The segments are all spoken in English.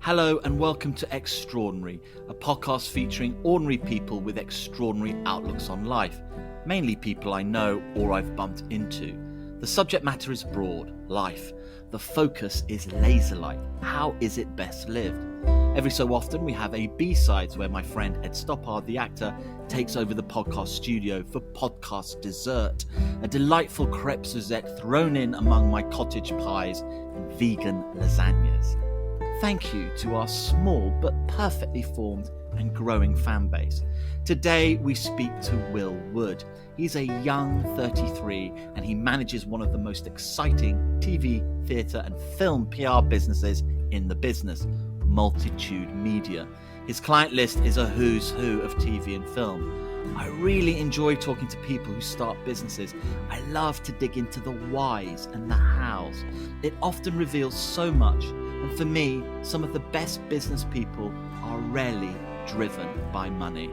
Hello and welcome to Extraordinary, a podcast featuring ordinary people with extraordinary outlooks on life, mainly people I know or I've bumped into. The subject matter is broad, life. The focus is laser-like. How is it best lived? Every so often we have a B-sides where my friend Ed Stoppard, the actor, takes over the podcast studio for podcast dessert, a delightful crepe Suzette thrown in among my cottage pies and vegan lasagnas. Thank you to our small but perfectly formed and growing fan base. Today we speak to Will Wood. He's a young 33 and he manages one of the most exciting TV, theatre and film PR businesses in the business, Multitude Media. His client list is a who's who of TV and film. I really enjoy talking to people who start businesses. I love to dig into the whys and the hows. It often reveals so much. And for me, some of the best business people are rarely driven by money.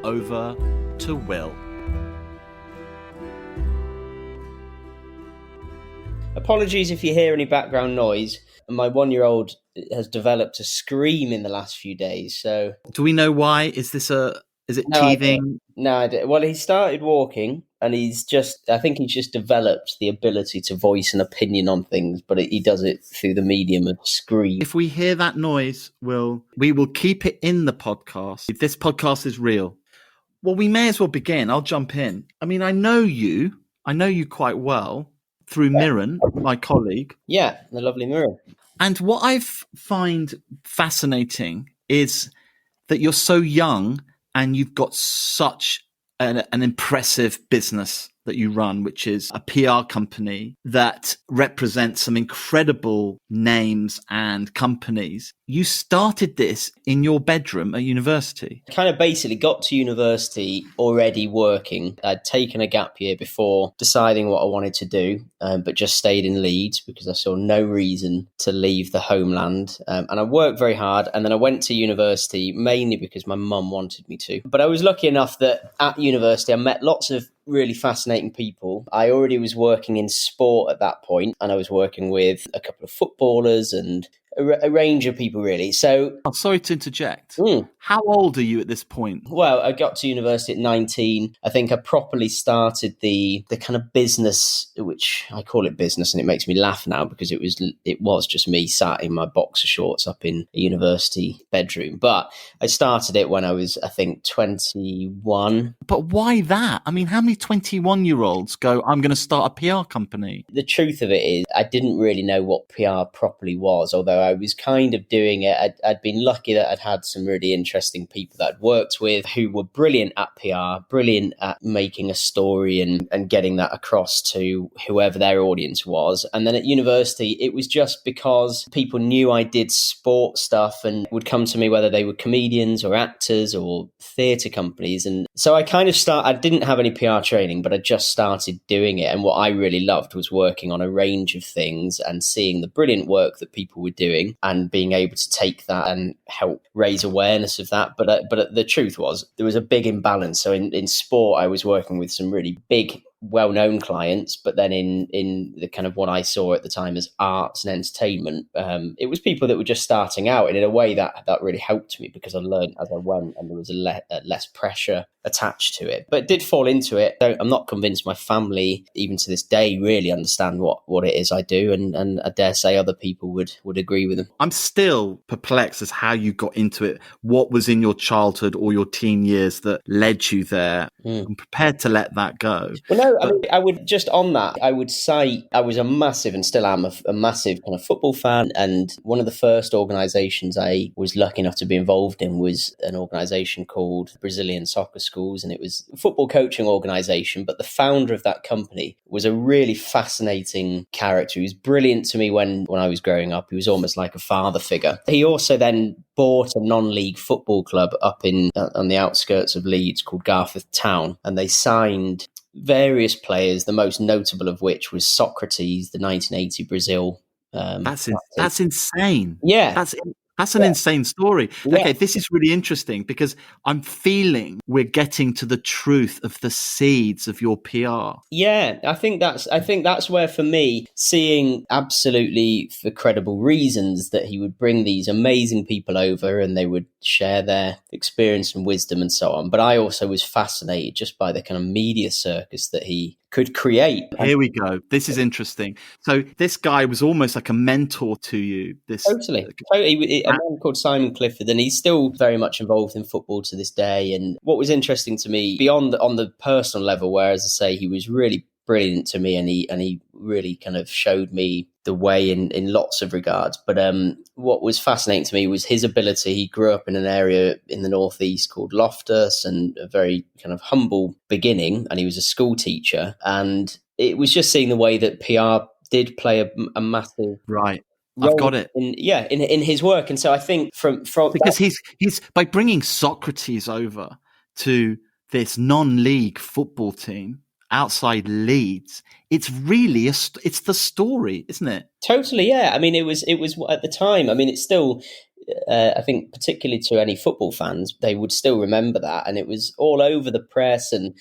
Over to Will. Apologies if you hear any background noise. My 1-year-old has developed a scream in the last few days. So, do we know why? Is it teething? No, I don't. Well, he started walking, and I think he's just developed the ability to voice an opinion on things, but he does it through the medium of scream. If we hear that noise, we will keep it in the podcast. If this podcast is real, well, we may as well begin. I'll jump in. I mean, I know you quite well through Mirren, my colleague. Yeah, the lovely Mirren. And what I find fascinating is that you're so young and you've got such an impressive business that you run, which is a PR company that represents some incredible names and companies. You started this in your bedroom at university. I kind of basically got to university already working. I'd taken a gap year before deciding what I wanted to do, but just stayed in Leeds because I saw no reason to leave the homeland. And I worked very hard. And then I went to university mainly because my mum wanted me to. But I was lucky enough that at university I met lots of really fascinating people. I already was working in sport at that point, and I was working with a couple of footballers and a range of people, really. So, I'm sorry to interject. How old are you at this point? Well, I got to university at 19. I think I properly started the kind of business, which I call it business, and it makes me laugh now because it was just me sat in my boxer shorts up in a university bedroom. But I started it when I was, I think, 21. But why that? I mean, how many 21-year-olds go, I'm going to start a PR company? The truth of it is I didn't really know what PR properly was, although I was kind of doing it. I'd been lucky that I'd had some really interesting people that I'd worked with who were brilliant at PR, brilliant at making a story and getting that across to whoever their audience was. And then at university, it was just because people knew I did sport stuff and would come to me, whether they were comedians or actors or theatre companies. And so I kind of I didn't have any PR training, but I just started doing it. And what I really loved was working on a range of things and seeing the brilliant work that people were doing and being able to take that and help raise awareness of that. But the truth was there was a big imbalance. So in sport, I was working with some really big, well-known clients, but then in the kind of what I saw at the time as arts and entertainment, it was people that were just starting out, and in a way that really helped me because I learned as I went, and there was less pressure attached to it. But it did fall into it. I'm not convinced my family, even to this day, really understand what it is I do, and I dare say other people would agree with them. I'm still perplexed as how you got into it. What was in your childhood or your teen years that led you there? I'm prepared to let that go. Well, no, I mean, I would just on that, I would say I was a massive and still am a massive kind of football fan. And one of the first organisations I was lucky enough to be involved in was an organisation called Brazilian Soccer Schools. And it was a football coaching organisation. But the founder of that company was a really fascinating character. He was brilliant to me when I was growing up. He was almost like a father figure. He also then bought a non-league football club up on the outskirts of Leeds called Garforth Town. And they signed various players, the most notable of which was Socrates, the 1980 Brazil. That's insane. Yeah. That's an insane story. Yeah. Okay, this is really interesting because I'm feeling we're getting to the truth of the seeds of your PR. Yeah, I think that's where, for me, seeing absolutely for credible reasons that he would bring these amazing people over and they would share their experience and wisdom and so on. But I also was fascinated just by the kind of media circus that he could create. Here we go. This is interesting. So this guy was almost like a mentor to you. Totally. A man called Simon Clifford, and he's still very much involved in football to this day. And what was interesting to me, beyond on the personal level, where, as I say, he was really brilliant to me, and he really kind of showed me the way in lots of regards. But what was fascinating to me was his ability. He grew up in an area in the northeast called Loftus, and a very kind of humble beginning, and he was a school teacher. And it was just seeing the way that PR did play a massive right. I've got it. In his work. And so I think from because he's by bringing Socrates over to this non-league football team outside Leeds, it's really it's the story, isn't it? Totally, yeah. I mean, it was at the time. I mean, it's still. I think particularly to any football fans, they would still remember that, and it was all over the press and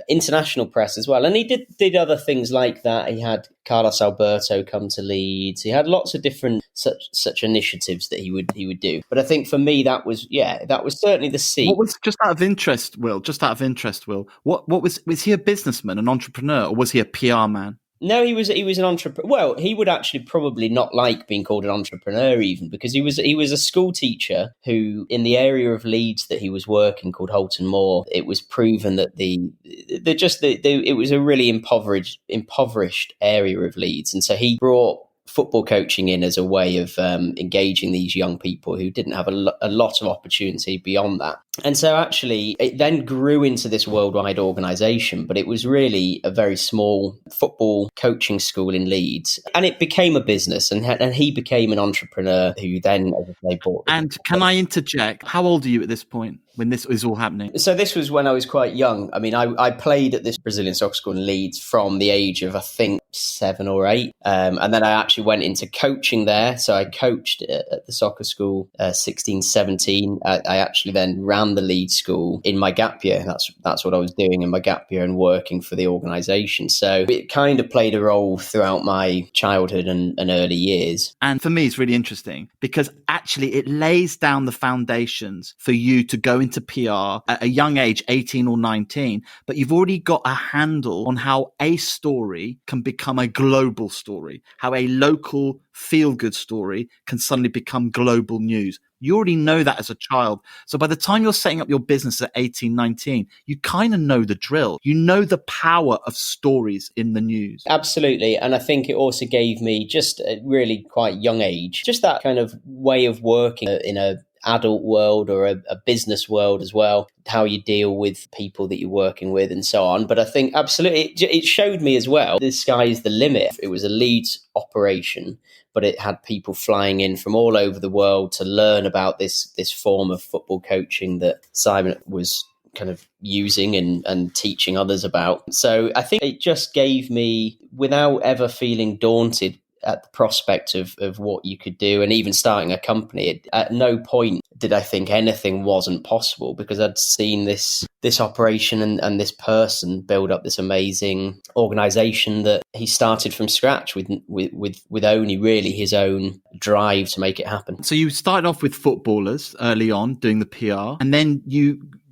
international press as well. And he did other things like that. He had Carlos Alberto come to Leeds. He had lots of different such initiatives that he would do. But I think for me, that was certainly the seed. What was, just out of interest, Will? What was he a businessman, an entrepreneur, or was he a PR man? No, he was an entrepreneur. Well, he would actually probably not like being called an entrepreneur, even, because he was a school teacher who, in the area of Leeds that he was working, called Holton Moor, it was proven that it was a really impoverished area of Leeds, and so he brought football coaching in as a way of engaging these young people who didn't have a lot of opportunity beyond that. And so actually it then grew into this worldwide organisation, but it was really a very small football coaching school in Leeds. And it became a business, and he became an entrepreneur who then, as I say, bought. And can I interject? How old are you at this point when this was all happening? So this was when I was quite young. I mean, I played at this Brazilian soccer school in Leeds from the age of, I think, 7 or 8. And then I actually went into coaching there. So I coached at the soccer school 16, 17. I actually then ran the Leeds school in my gap year. That's what I was doing in my gap year, and working for the organisation. So it kind of played a role throughout my childhood and early years. And for me, it's really interesting because actually it lays down the foundations for you to go into PR at a young age, 18 or 19, but you've already got a handle on how a story can become a global story, how a local feel-good story can suddenly become global news. You already know that as a child. So by the time you're setting up your business at 18, 19, you kind of know the drill. You know the power of stories in the news. Absolutely. And I think it also gave me, just at really quite young age, just that kind of way of working in a adult world or a business world as well, how you deal with people that you're working with and so on. But I think absolutely it showed me as well, the sky is the limit. It was a Leeds operation, but it had people flying in from all over the world to learn about this form of football coaching that Simon was kind of using and teaching others about. So I think it just gave me, without ever feeling daunted at the prospect of what you could do, and even starting a company, at no point did I think anything wasn't possible, because I'd seen this operation and this person build up this amazing organization that he started from scratch with only really his own drive to make it happen. So you started off with footballers early on doing the PR, and then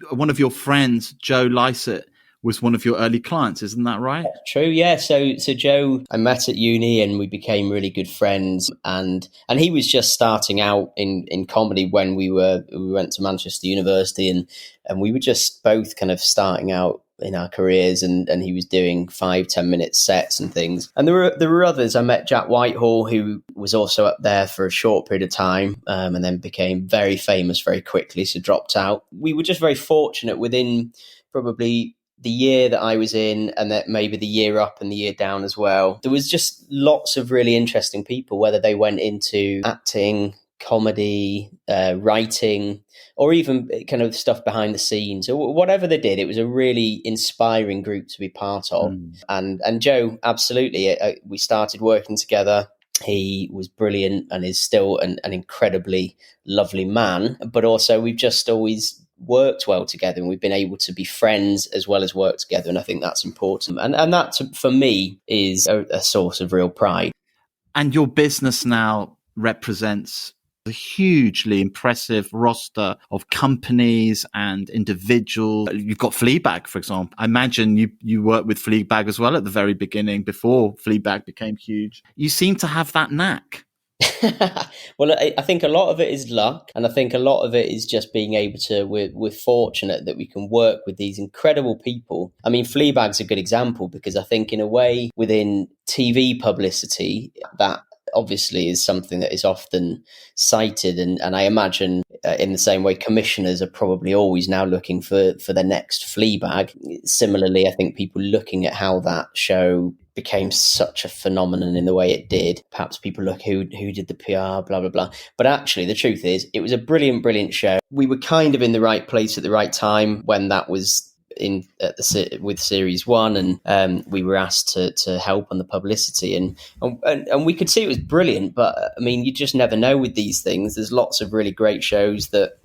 one of your friends, Joe Lysett, was one of your early clients, isn't that right? True, yeah. So Joe, I met at uni and we became really good friends. And he was just starting out in comedy when we went to Manchester University, and we were just both kind of starting out in our careers, and he was doing 5-10 minute sets and things. And there were others. I met Jack Whitehall, who was also up there for a short period of time, and then became very famous very quickly, so dropped out. We were just very fortunate within probably the year that I was in, and that maybe the year up and the year down as well. There was just lots of really interesting people, whether they went into acting, comedy, writing, or even kind of stuff behind the scenes, or whatever they did. It was a really inspiring group to be part of. And Joe, absolutely. We started working together. He was brilliant and is still an incredibly lovely man. But also, we've just always worked well together, and we've been able to be friends as well as work together. And I think that's important. And that, for me, is a source of real pride. And your business now represents a hugely impressive roster of companies and individuals. You've got Fleabag, for example. I imagine you worked with Fleabag as well at the very beginning, before Fleabag became huge. You seem to have that knack. Well, I think a lot of it is luck, and I think a lot of it is just being able to, we're fortunate that we can work with these incredible people. I mean, Fleabag's a good example, because I think in a way within TV publicity, that obviously is something that is often cited, and I imagine in the same way commissioners are probably always now looking for the next Fleabag. Similarly, I think people looking at how that show became such a phenomenon in the way it did, perhaps people look who did the PR, blah blah blah, but actually the truth is it was a brilliant show. We were kind of in the right place at the right time when that was in with series 1, and we were asked to help on the publicity, and we could see it was brilliant. But I mean, you just never know with these things. There's lots of really great shows that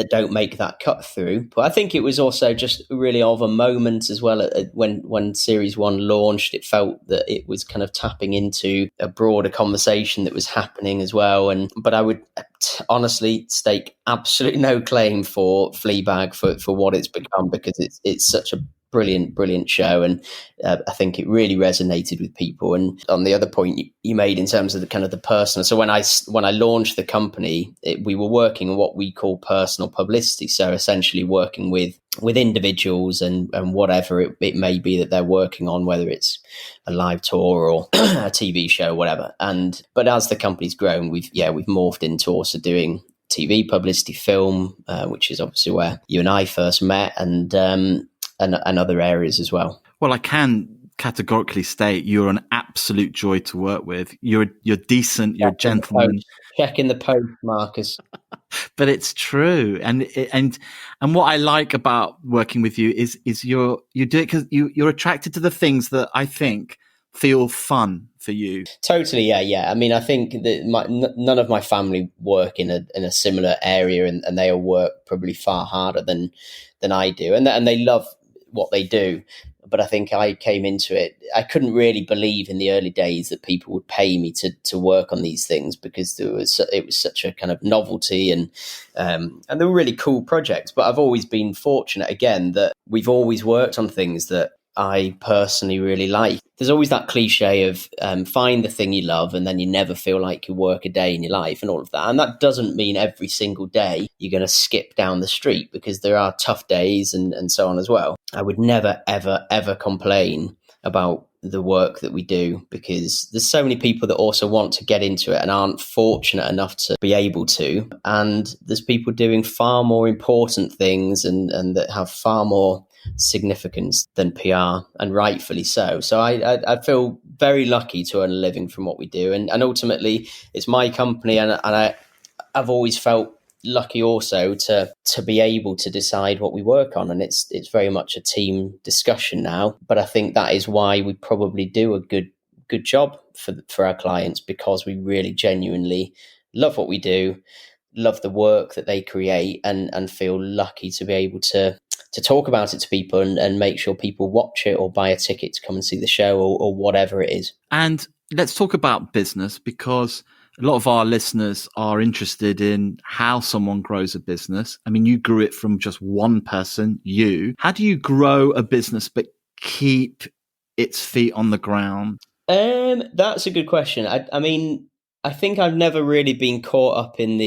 don't make that cut through. But I think it was also just really of a moment as well. When series 1 launched, it felt that it was kind of tapping into a broader conversation that was happening as well. But I would honestly stake absolutely no claim for Fleabag for what it's become, because it's such a brilliant show, and I think it really resonated with people. And on the other point you made in terms of the kind of the personal, so when I launched the company, we were working on what we call personal publicity, so essentially working with individuals and whatever it may be that they're working on, whether it's a live tour or a TV show, whatever. But as the company's grown, we've morphed into also doing TV publicity, film, which is obviously where you and I first met, and other areas as well. Well, I can categorically state you're an absolute joy to work with. You're decent. You're a gentleman. Check in the post, Marcus. But it's true, and what I like about working with you is you do it because you're attracted to the things that I think feel fun for you. Totally, yeah. I mean, I think that none of my family work in a similar area, and they all work probably far harder than I do, and they love what they do. But I think I came into it, I couldn't really believe in the early days that people would pay me to work on these things, because it was such a kind of novelty, and they were really cool projects. But I've always been fortunate, again, that we've always worked on things that I personally really like. There's always that cliche of find the thing you love, and then you never feel like you work a day in your life, and all of that. And that doesn't mean every single day you're going to skip down the street, because there are tough days and so on as well. I would never, ever, ever complain about the work that we do, because there's so many people that also want to get into it and aren't fortunate enough to be able to. And there's people doing far more important things and that have far more significance than PR, and rightfully so. So I feel very lucky to earn a living from what we do, and ultimately it's my company, and I've always felt lucky also to be able to decide what we work on, and it's very much a team discussion now. But I think that is why we probably do a good job for our clients, because we really genuinely love what we do, love the work that they create, and feel lucky to be able to talk about it to people and make sure people watch it or buy a ticket to come and see the show, or whatever it is. And let's talk about business, because a lot of our listeners are interested in how someone grows a business. I mean, you grew it from just one person, you. How do you grow a business but keep its feet on the ground? That's a good question. I mean, I think I've never really been caught up in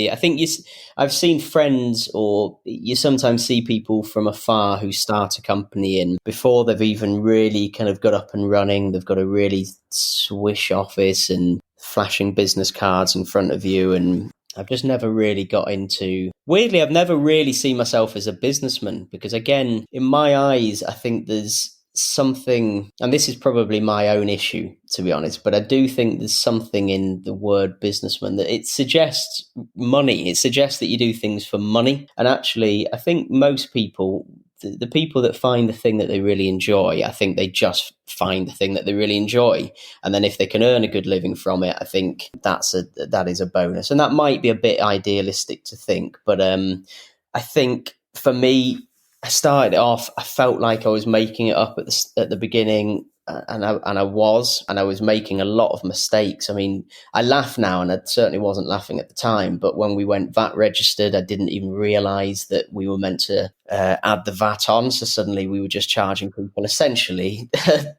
I've seen friends, or you sometimes see people from afar who start a company, and before they've even really kind of got up and running, they've got a really swish office and flashing business cards in front of you. And I've just never really got into, weirdly, I've never really seen myself as a businessman, because again, in my eyes, I think there's something, and this is probably my own issue, to be honest, but I do think there's something in the word businessman that it suggests money. It suggests that you do things for money. And actually, I think most people the people that find the thing that they really enjoy, I think they just find the thing that they really enjoy. And then if they can earn a good living from it, I think that is a bonus. And that might be a bit idealistic to think, but I think for me, I started off, I felt like I was making it up at the beginning, and I was making a lot of mistakes. I mean, I laugh now, and I certainly wasn't laughing at the time. But when we went VAT registered, I didn't even realise that we were meant to add the VAT on. So suddenly we were just charging people essentially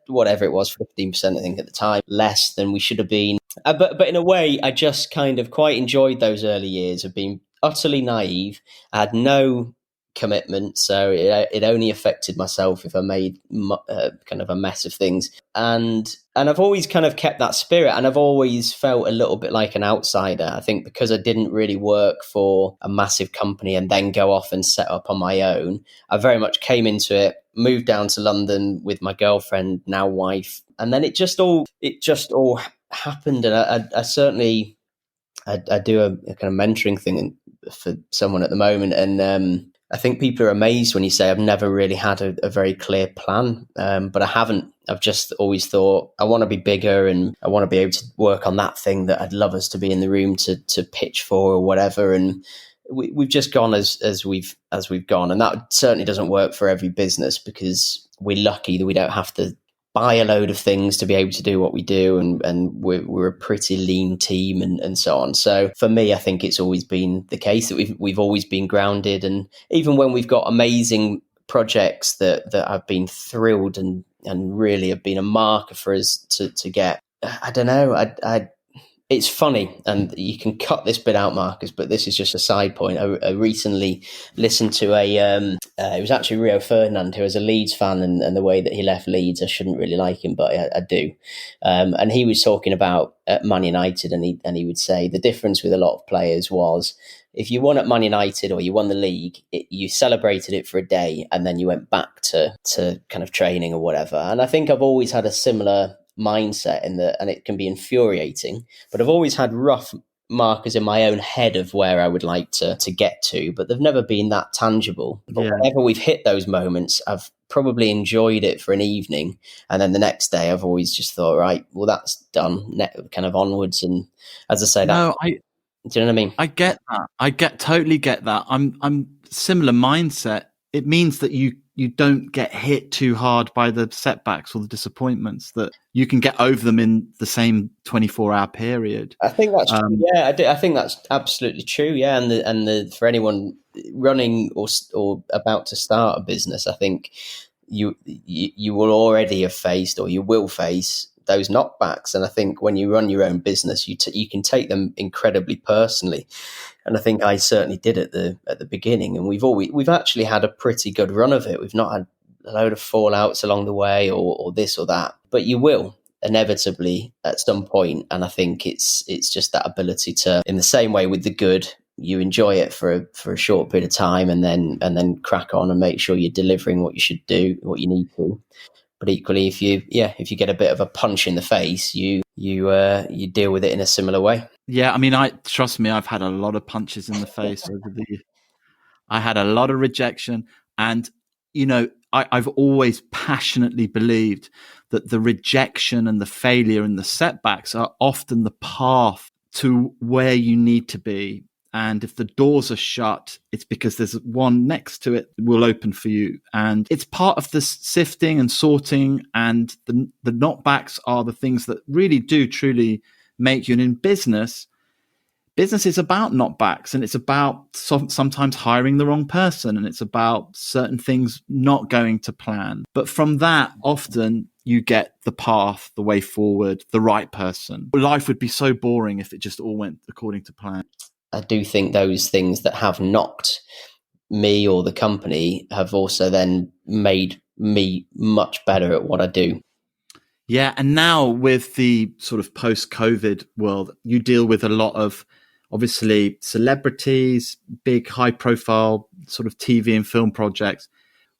whatever it was, 15%, I think at the time, less than we should have been. But in a way, I just kind of quite enjoyed those early years of being utterly naive. I had no commitment, so it only affected myself if I made kind of a mess of things. And I've always kind of kept that spirit, and I've always felt a little bit like an outsider. I think because I didn't really work for a massive company and then go off and set up on my own, I very much came into it, moved down to London with my girlfriend, now wife, and then it just all happened. And I certainly I do a kind of mentoring thing for someone at the moment, and I think people are amazed when you say I've never really had a very clear plan, but I haven't. I've just always thought I want to be bigger, and I want to be able to work on that thing that I'd love us to be in the room to pitch for or whatever. And we've just gone as we've gone, and that certainly doesn't work for every business, because we're lucky that we don't have to buy a load of things to be able to do what we do, and we're a pretty lean team and so on. So for me, I think it's always been the case that we've always been grounded, and even when we've got amazing projects that I've been thrilled and really have been a marker for us to get. I don't know. It's funny, and you can cut this bit out, Marcus, but this is just a side point. I recently listened to it was actually Rio Ferdinand, who is a Leeds fan, and the way that he left Leeds, I shouldn't really like him, but I do. And he was talking about Man United, and he would say the difference with a lot of players was, if you won at Man United or you won the league, you celebrated it for a day, and then you went back to kind of training or whatever. And I think I've always had a similar mindset and it can be infuriating, but I've always had rough markers in my own head of where I would like to get to, but they've never been that tangible. But whenever we've hit those moments, I've probably enjoyed it for an evening, and then the next day I've always just thought, right, well, that's done, kind of onwards. And as I say, do you know what I mean? I get that. Totally get that. I'm similar mindset. It means that you don't get hit too hard by the setbacks or the disappointments, that you can get over them in the same 24-hour period. I think that's true. Yeah, I think that's absolutely true. Yeah, and for anyone running or about to start a business, I think you will already have faced, or you will face, those knockbacks. And I think when you run your own business, you can take them incredibly personally. And I think I certainly did at the beginning. And we've actually had a pretty good run of it. We've not had a load of fallouts along the way or this or that, but you will inevitably at some point. And I think it's just that ability to, in the same way with the good, you enjoy it for a short period of time, and then crack on and make sure you're delivering what you should do, what you need to. But equally, if you get a bit of a punch in the face, you deal with it in a similar way. Yeah, I mean, trust me, I've had a lot of punches in the face over the years. I had a lot of rejection, and I've always passionately believed that the rejection and the failure and the setbacks are often the path to where you need to be. And if the doors are shut, it's because there's one next to it that will open for you. And it's part of the sifting and sorting, and the knockbacks are the things that really do truly make you. And in business is about knockbacks, and it's about sometimes hiring the wrong person, and it's about certain things not going to plan. But from that, often you get the path, the way forward, the right person. Life would be so boring if it just all went according to plan. I do think those things that have knocked me or the company have also then made me much better at what I do. Yeah, and now with the sort of post-COVID world, you deal with a lot of, obviously, celebrities, big high-profile sort of TV and film projects.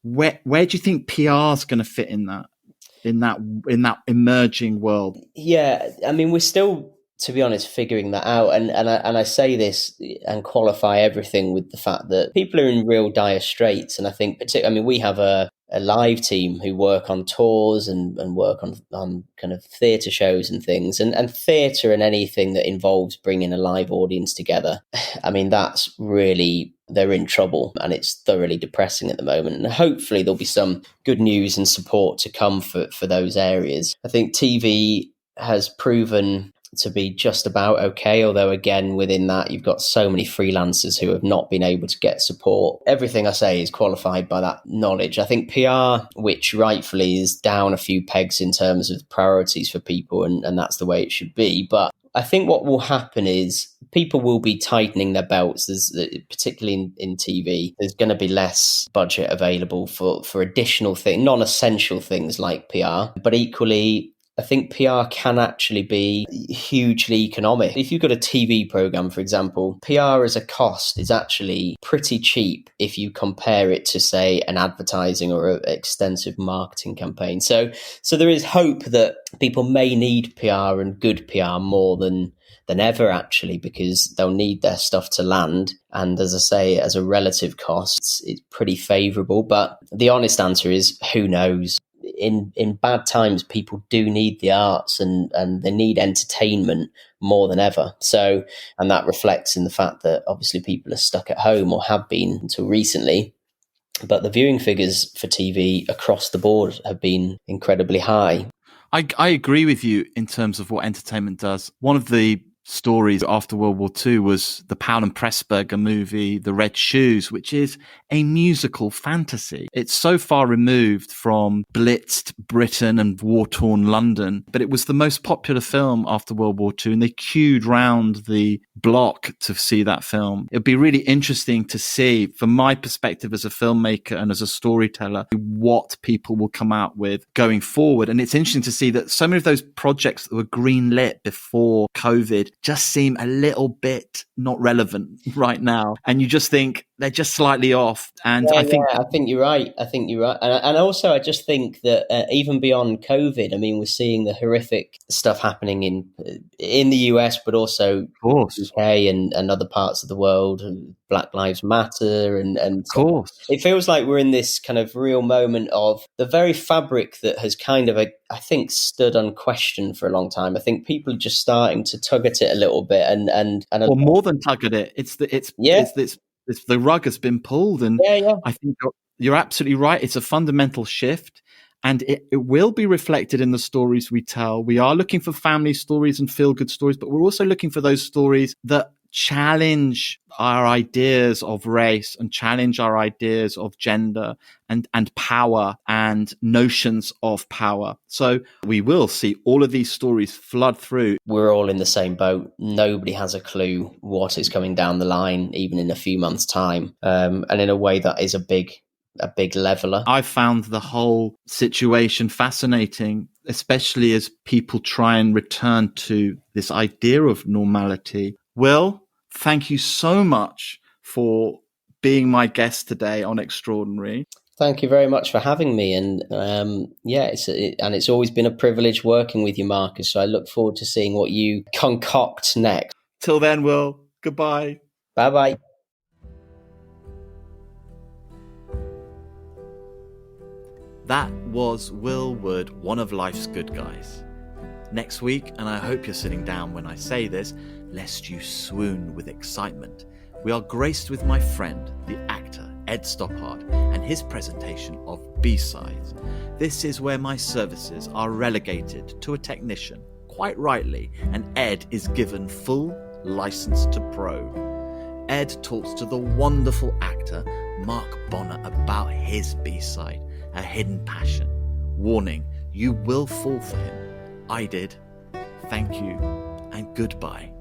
Where do you think PR is going to fit in that emerging world? Yeah, I mean, we're still to be honest, figuring that out. And I say this and qualify everything with the fact that people are in real dire straits. And I think, we have a live team who work on tours and work on kind of theatre shows and things. And theatre and anything that involves bringing a live audience together, I mean, that's really, they're in trouble, and it's thoroughly depressing at the moment. And hopefully there'll be some good news and support to come for those areas. I think TV has proven to be just about okay, although again within that you've got so many freelancers who have not been able to get support. Everything I say is qualified by that knowledge. I think PR, which rightfully is down a few pegs in terms of priorities for people, and that's the way it should be, but I think what will happen is people will be tightening their belts. Particularly in TV, there's going to be less budget available for additional things, non-essential things like PR, but equally I think PR can actually be hugely economic. If you've got a TV program, for example, PR as a cost is actually pretty cheap if you compare it to, say, an advertising or an extensive marketing campaign. So there is hope that people may need PR and good PR more than ever, actually, because they'll need their stuff to land. And as I say, as a relative cost, it's pretty favourable. But the honest answer is, who knows? In bad times, people do need the arts and they need entertainment more than ever. So, and that reflects in the fact that obviously people are stuck at home, or have been until recently. But the viewing figures for TV across the board have been incredibly high. I agree with you in terms of what entertainment does. One of the stories after World War II was the Powell and Pressburger movie, The Red Shoes, which is a musical fantasy. It's so far removed from blitzed Britain and war-torn London, but it was the most popular film after World War II, and they queued round the block to see that film. It'd be really interesting to see, from my perspective as a filmmaker and as a storyteller, what people will come out with going forward. And it's interesting to see that so many of those projects that were greenlit before COVID just seem a little bit not relevant right now. And you just think they're just slightly off. And I think you're right. And also, I just think that even beyond COVID, I mean, we're seeing the horrific stuff happening in the US, but also UK and other parts of the world, and Black Lives Matter. And of course, it feels like we're in this kind of real moment of the very fabric that has kind of, I think, stood unquestioned for a long time. I think people are just starting to tug at it a little bit, and more than tug at it. It's the rug has been pulled, and I think you're absolutely right. It's a fundamental shift, and it will be reflected in the stories we tell. We are looking for family stories and feel-good stories, but we're also looking for those stories that challenge our ideas of race and challenge our ideas of gender and power and notions of power. So we will see all of these stories flood through. We're all in the same boat. Nobody has a clue what is coming down the line, even in a few months' time. And in a way that is a big leveler. I found the whole situation fascinating, especially as people try and return to this idea of normality. Will, thank you so much for being my guest today on Extraordinary. Thank you very much for having me. And it's always been a privilege working with you, Marcus. So I look forward to seeing what you concoct next. Till then, Will, goodbye. Bye-bye. That was Will Wood, one of life's good guys. Next week, and I hope you're sitting down when I say this, lest you swoon with excitement, we are graced with my friend, the actor Ed Stoppard, and his presentation of B-Sides. This is where my services are relegated to a technician, quite rightly, and Ed is given full license to probe. Ed talks to the wonderful actor Mark Bonner about his B-side, a hidden passion. Warning, you will fall for him. I did. Thank you, and goodbye.